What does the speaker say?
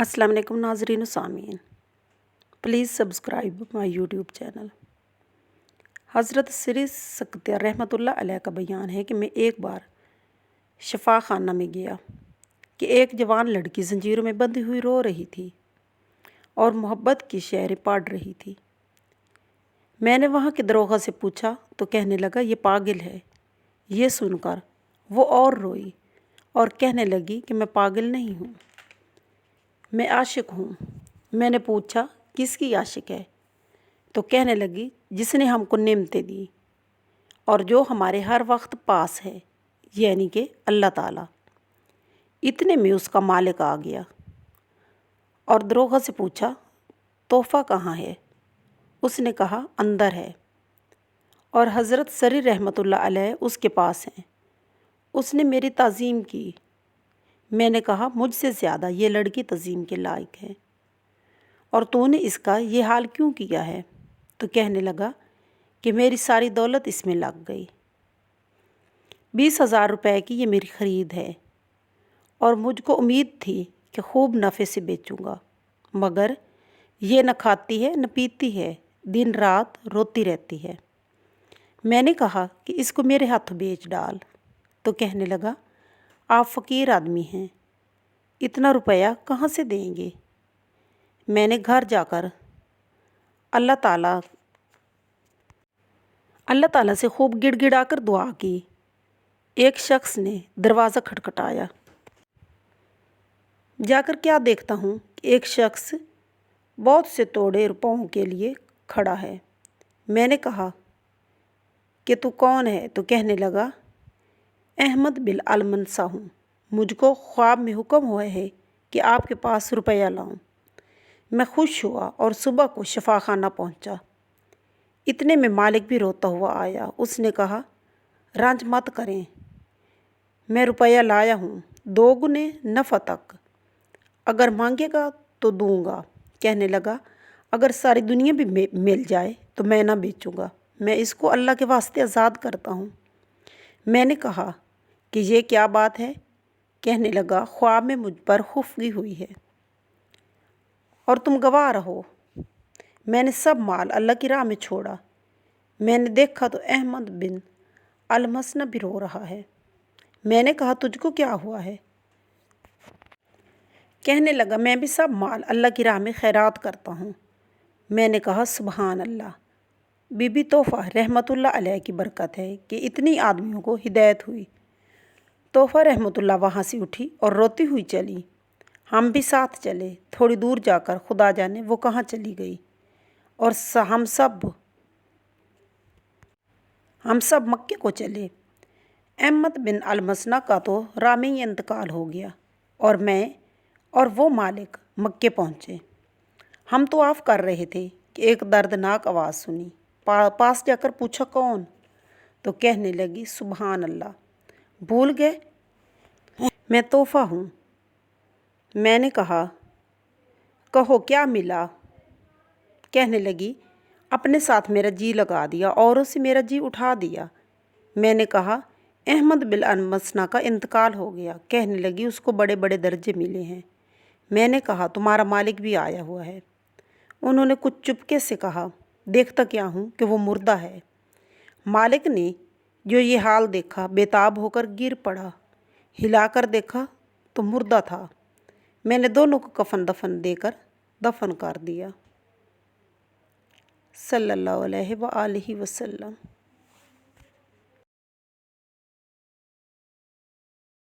अस्सलाम वालेकुम नाज़रीन सामीन, please subscribe my YouTube channel. हज़रत श्री सक्तिया रहमतुल्लाह अलैह का बयान है कि मैं एक बार शफा खाना में गया कि एक जवान लड़की जंजीरों में बंधी हुई रो रही थी और मोहब्बत की शेरें पढ़ रही थी। मैंने वहाँ के दरोगा से पूछा तो कहने लगा ये पागल है। ये सुनकर वो और रोई और कहने लगी कि मैं पागल नहीं हूँ, मैं आशिक हूँ। मैंने पूछा किसकी आशिक है तो कहने लगी जिसने हमको नेमतें दी और जो हमारे हर वक्त पास है, यानी कि अल्लाह ताला। इतने में उसका मालिक आ गया और दरोगा से पूछा तोहफ़ा कहाँ है। उसने कहा अंदर है और हज़रत सरी रहमतुल्लाह अलैह उसके पास हैं। उसने मेरी ताज़ीम की। मैंने कहा मुझसे ज़्यादा ये लड़की तज़ीम के लायक है और तूने इसका ये हाल क्यों किया है। तो कहने लगा कि मेरी सारी दौलत इसमें लग गई। 20,000 रुपये की ये मेरी ख़रीद है और मुझको उम्मीद थी कि खूब नफ़े से बेचूंगा, मगर ये न खाती है न पीती है, दिन रात रोती रहती है। मैंने कहा कि इसको मेरे हाथ बेच डाल। तो कहने लगा आप फ़कीर आदमी हैं, इतना रुपया कहाँ से देंगे। मैंने घर जाकर अल्लाह ताला से खूब गिड़गिड़ाकर दुआ की। एक शख्स ने दरवाज़ा खटखटाया। जाकर क्या देखता हूँ कि एक शख्स बहुत से तोड़े रुपयों के लिए खड़ा है। मैंने कहा कि तू कौन है। तो कहने लगा अहमद बिन अलमनसा हूँ, मुझको ख्वाब में हुक्म हुआ है कि आपके पास रुपया लाऊं। मैं खुश हुआ और सुबह को शफा खाना पहुँचा। इतने में मालिक भी रोता हुआ आया। उसने कहा रंज मत करें, मैं रुपया लाया हूँ 2 गुने नफ़ा तक, अगर मांगेगा तो दूंगा। कहने लगा अगर सारी दुनिया भी मिल जाए तो मैं ना बेचूंगा, मैं इसको अल्लाह के वास्ते आज़ाद करता हूँ। मैंने कहा कि ये क्या बात है। कहने लगा ख्वाब में मुझ पर खुफगी हुई है और तुम गवाह रहो। मैंने सब माल अल्लाह की राह में छोड़ा। मैंने देखा तो अहमद बिन अलमसना भी रो रहा है। मैंने कहा तुझको क्या हुआ है। कहने लगा मैं भी सब माल अल्लाह की राह में खैरात करता हूँ। मैंने कहा सुबहान अल्लाह, बीबी तोहफ़ा रहमतुल्लाह अलैह की बरकत है कि इतनी आदमियों को हिदायत हुई। तोहफ़ा रहमतुल्लाह वहाँ से उठी और रोती हुई चली। हम भी साथ चले। थोड़ी दूर जाकर खुदा जाने वो कहाँ चली गई और हम सब मक्के को चले। अहमद बिन अलमसना का तो राह में ही इंतकाल हो गया और मैं और वो मालिक मक्के पहुँचे। हम तो आफ कर रहे थे कि एक दर्दनाक आवाज़ सुनी। पास जाकर पूछा कौन। तो कहने लगी सुबहान अल्लाह, भूल गए मैं तोहफ़ा हूँ। मैंने कहा कहो क्या मिला। कहने लगी अपने साथ मेरा जी लगा दिया, औरों से मेरा जी उठा दिया। मैंने कहा अहमद बिन अलमसना का इंतकाल हो गया। कहने लगी उसको बड़े बड़े दर्जे मिले हैं। मैंने कहा तुम्हारा मालिक भी आया हुआ है। उन्होंने कुछ चुपके से कहा देखता क्या हूँ कि वो मुर्दा है। मालिक ने जो ये हाल देखा बेताब होकर गिर पड़ा। हिलाकर देखा तो मुर्दा था। मैंने दोनों को कफन दफन देकर दफन कर दिया। सल्लल्लाहु अलैहि वसल्लम।